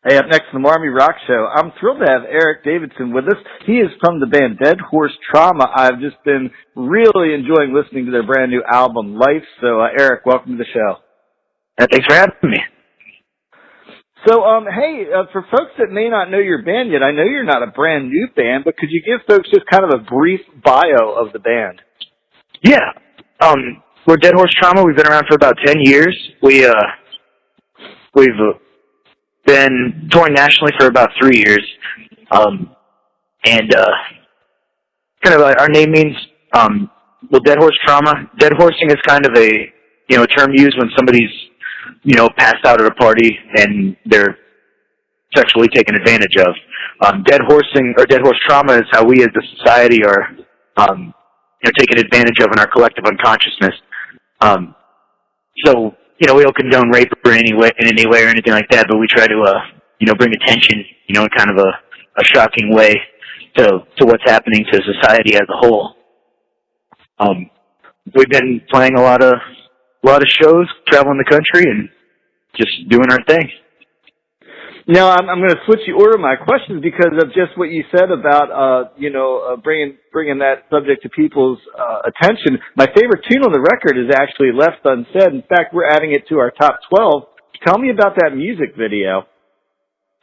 Hey, up next on the Army Rock Show, I'm thrilled to have Eric Davidson with us. He is from the band Dead Horse Trauma. I've just been really enjoying listening to their brand new album, Life. So, Eric, welcome to the show. Thanks for having me. So, hey, for folks that may not know your band yet, I know you're not a brand new band, but could you give folks just kind of a brief bio of the band? Yeah. We're Dead Horse Trauma. We've been around for about 10 years. We've been touring nationally for about 3 years. Kind of our name means, Dead Horse Trauma. Dead horsing is kind of a term used when somebody's, passed out at a party and they're sexually taken advantage of. Dead horsing or Dead Horse Trauma is how we as a society are, taken advantage of in our collective unconsciousness. So, we don't condone rape or in any way or anything like that, but we try to, bring attention, in kind of a shocking way to what's happening to society as a whole. We've been playing a lot of shows, traveling the country, and just doing our thing. Now, I'm going to switch the order of my questions because of just what you said about, bringing that subject to people's attention. My favorite tune on the record is actually Left Unsaid. In fact, we're adding it to our top 12. Tell me about that music video.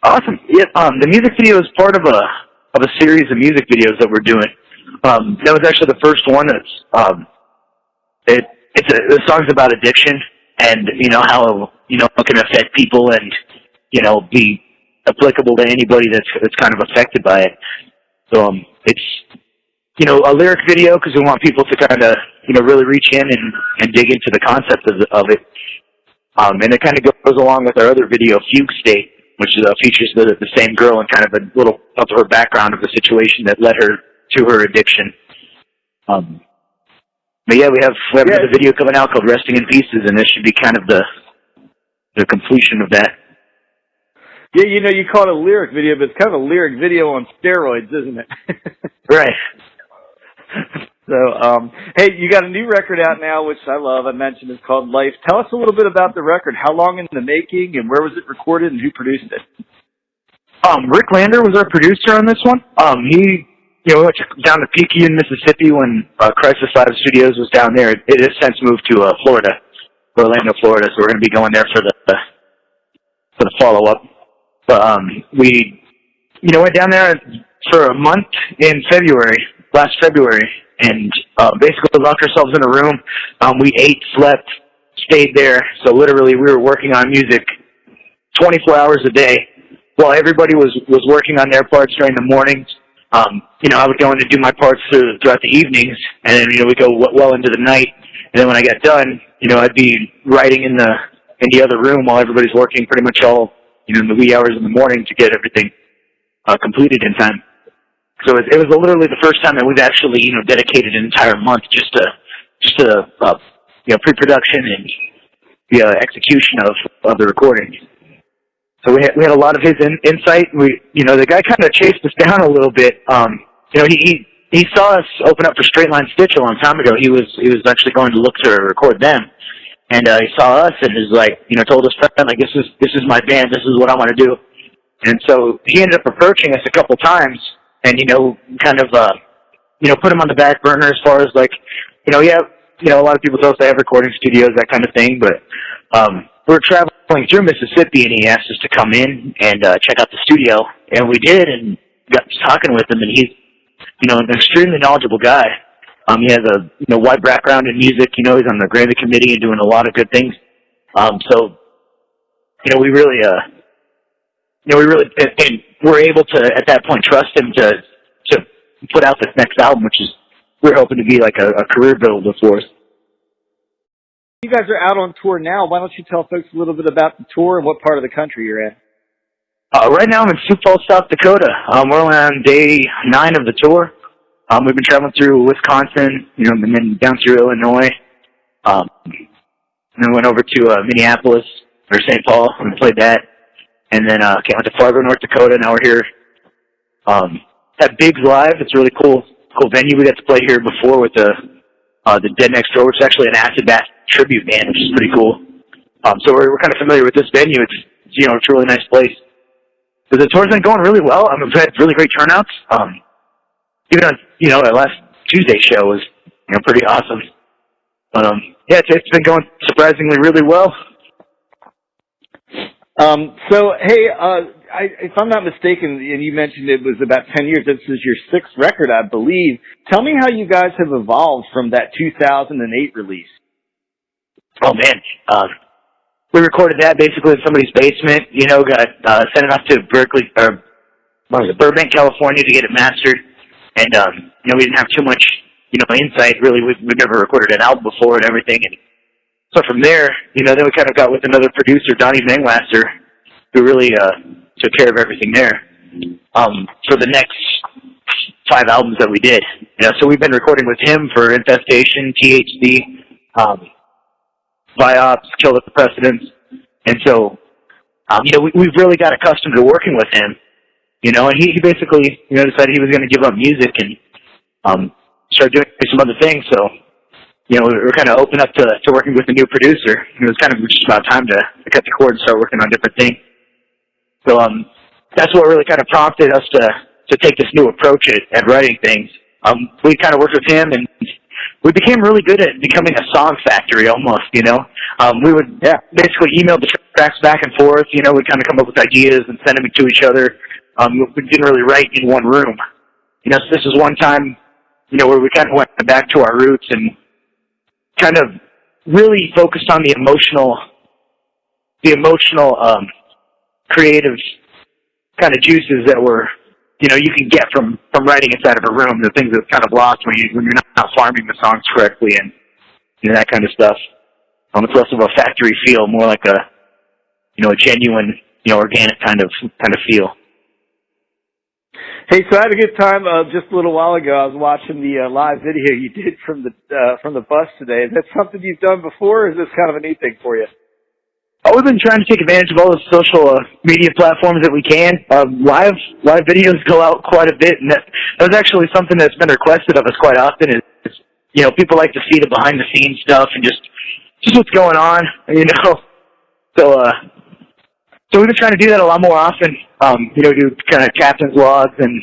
Awesome. Yeah, the music video is part of a series of music videos that we're doing. That was actually the first one. The song's about addiction and, how, it can affect people and, be applicable to anybody that's kind of affected by it. So, it's, a lyric video because we want people to kind of, really reach in and dig into the concept of it. And it kind of goes along with our other video, Fugue State, which features the same girl and kind of a little of her background of the situation that led her to her addiction. But yeah, we have another video coming out called Resting in Pieces, and this should be kind of the completion of that. Yeah, you call it a lyric video, but it's kind of a lyric video on steroids, isn't it? Right. So, hey, you got a new record out now, which I love. I mentioned it's called Life. Tell us a little bit about the record. How long in the making, and where was it recorded, and who produced it? Rick Lander was our producer on this one. He, we went down to Pekin, Mississippi when Crisis Live Studios was down there. It has since moved to Florida, Orlando, Florida. So we're going to be going there for the follow up. But we, went down there for a month in last February, and basically locked ourselves in a room. We ate, slept, stayed there. So literally, we were working on music 24 hours a day, while everybody was working on their parts during the mornings. I would go in to do my parts throughout the evenings, and then, we go well into the night. And then when I got done, I'd be writing in the other room while everybody's working pretty much all, in the wee hours in the morning to get everything completed in time. So it was literally the first time that we've actually, dedicated an entire month just to pre-production and the execution of the recording. So we had a lot of his insight. The guy kind of chased us down a little bit. He saw us open up for Straight Line Stitch a long time ago. He was actually going to look to record them, and he saw us and was like, told us, like, this is my band. This is what I want to do. And so he ended up approaching us a couple times, and kind of put him on the back burner as far as like, a lot of people tell us they have recording studios, that kind of thing, but we were traveling through Mississippi, and he asked us to come in and check out the studio, and we did, and got talking with him, and he's, an extremely knowledgeable guy. He has a wide background in music. He's on the Grammy committee and doing a lot of good things. So, we really, and we're able to at that point trust him to put out this next album, which is we're hoping to be like a career builder for us. You guys are out on tour now. Why don't you tell folks a little bit about the tour and what part of the country you're in? Right now I'm in Sioux Falls, South Dakota. We're only on day 9 of the tour. We've been traveling through Wisconsin, and then down through Illinois. And then went over to Minneapolis or St. Paul and played that. And then went to Fargo, North Dakota. Now we're here at Biggs Live. It's a really cool venue. We got to play here before with the Dead Next Door, which is actually an acid bath tribute band, which is pretty cool. So we're kind of familiar with this venue. It's a really nice place. the tour's been going really well. I mean, we've had really great turnouts. Even on, our last Tuesday show was, pretty awesome. But, yeah, it's been going surprisingly really well. So, hey, if I'm not mistaken, and you mentioned it was about 10 years, this is your 6th record, I believe. Tell me how you guys have evolved from that 2008 release. Oh, man. We recorded that basically in somebody's basement, got sent it off to Berkeley, or Burbank, California to get it mastered. And, we didn't have too much, insight, really. We've never recorded an album before and everything. And so from there, then we kind of got with another producer, Donnie Manglaster, who really took care of everything there for the next 5 albums that we did. So we've been recording with him for Infestation, THC, Viops, Kill the Precedents. And so, we've really got accustomed to working with him, and he basically, decided he was going to give up music and start doing some other things. So, we were kind of open up to working with a new producer. It was kind of just about time to cut the cord and start working on different things. So that's what really kind of prompted us to take this new approach at writing things. We kind of worked with him, and we became really good at becoming a song factory almost, We would basically email the tracks back and forth. We'd kind of come up with ideas and send them to each other. We didn't really write in one room. So this is one time, where we kind of went back to our roots and kind of really focused on the emotional, creative kind of juices that were, you can get from writing inside of a room, the things that's kind of lost when you're not farming the songs correctly and, that kind of stuff. It's less of a factory feel, more like a genuine, organic kind of feel. Hey, so I had a good time just a little while ago. I was watching the live video you did from the bus today. Is that something you've done before, or is this kind of a new thing for you? We've been trying to take advantage of all the social media platforms that we can. Live videos go out quite a bit, and that was actually something that's been requested of us quite often. Is people like to see the behind the scenes stuff and just what's going on, So we've been trying to do that a lot more often. Do kind of captain's logs and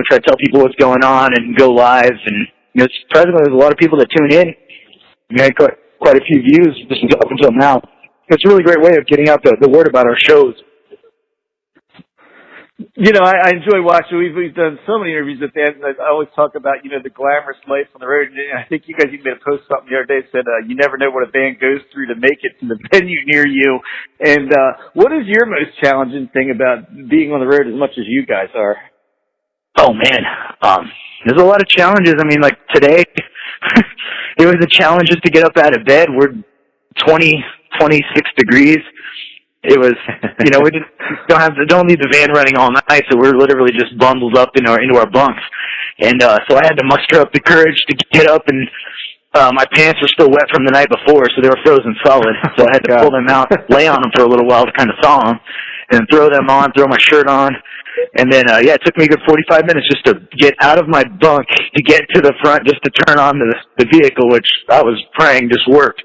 try to tell people what's going on and go live. And surprisingly, there's a lot of people that tune in. We had quite a few views just up until now. It's a really great way of getting out the word about our shows. I enjoy watching. We've done so many interviews with bands, and I always talk about, the glamorous life on the road. And I think you guys even made a post something the other day that said, you never know what a band goes through to make it to the venue near you. And what is your most challenging thing about being on the road as much as you guys are? Oh, man. There's a lot of challenges. I mean, like today, it was a challenge just to get up out of bed. We're 26 degrees. It was, we don't leave the van running all night, so we're literally just bundled up into our bunks. And so I had to muster up the courage to get up, and my pants were still wet from the night before, so they were frozen solid. So I had to pull them out, lay on them for a little while to kind of thaw them, and throw them on, throw my shirt on. And then, it took me a good 45 minutes just to get out of my bunk to get to the front just to turn on the vehicle, which I was praying just worked.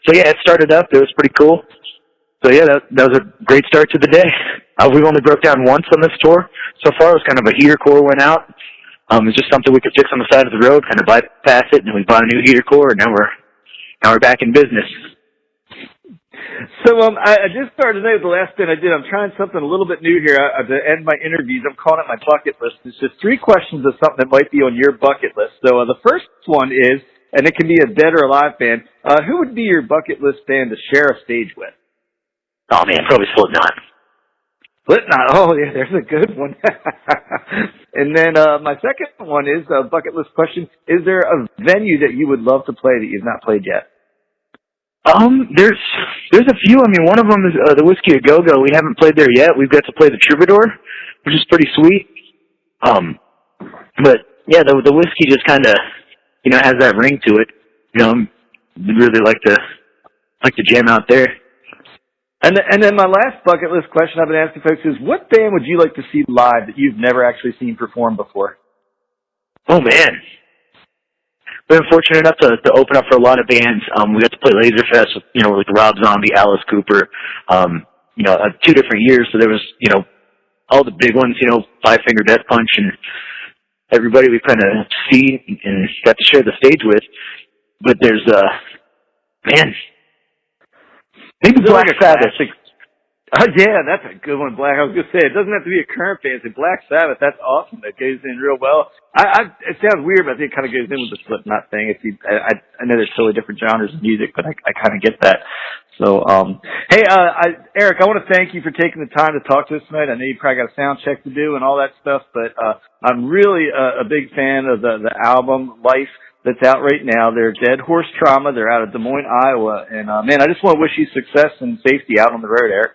So, it started up. It was pretty cool. So, that was a great start to the day. We've only broke down once on this tour. So far, it was kind of a heater core went out. It's just something we could fix on the side of the road, kind of bypass it, and we bought a new heater core, and now we're back in business. So I just started today with the last bit I did. I'm trying something a little bit new here to end my interviews. I'm calling it my bucket list. It's just 3 questions of something that might be on your bucket list. So the first one is, and it can be a dead or a live band, who would be your bucket list band to share a stage with? Oh, man, probably Slipknot. Slipknot. Oh, yeah, there's a good one. And then my second one is a bucket list question. Is there a venue that you would love to play that you've not played yet? There's a few. I mean, one of them is the Whiskey A Go Go. We haven't played there yet. We've got to play the Troubadour, which is pretty sweet. But yeah, the whiskey just kind of, has that ring to it. I'd really like to jam out there. And then my last bucket list question I've been asking folks is, what band would you like to see live that you've never actually seen perform before? Oh man. We've been fortunate enough to open up for a lot of bands. We got to play Laserfest with, with Rob Zombie, Alice Cooper, 2 different years. So there was, all the big ones, you know, Five Finger Death Punch and everybody we kind of see and got to share the stage with. But there's, man, maybe Black Sabbath. Yeah, that's a good one, Black. I was gonna say it doesn't have to be a current band. It's Black Sabbath. That's awesome. That goes in real well. It sounds weird, but I think it kind of goes in with the Slipknot thing. I know there's totally different genres of music, but I kind of get that. So, hey, Eric, I want to thank you for taking the time to talk to us tonight. I know you probably got a sound check to do and all that stuff, but I'm really a big fan of the album Life that's out right now. They're Dead Horse Trauma. They're out of Des Moines, Iowa, and man, I just want to wish you success and safety out on the road, Eric.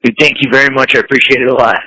Dude, thank you very much. I appreciate it a lot.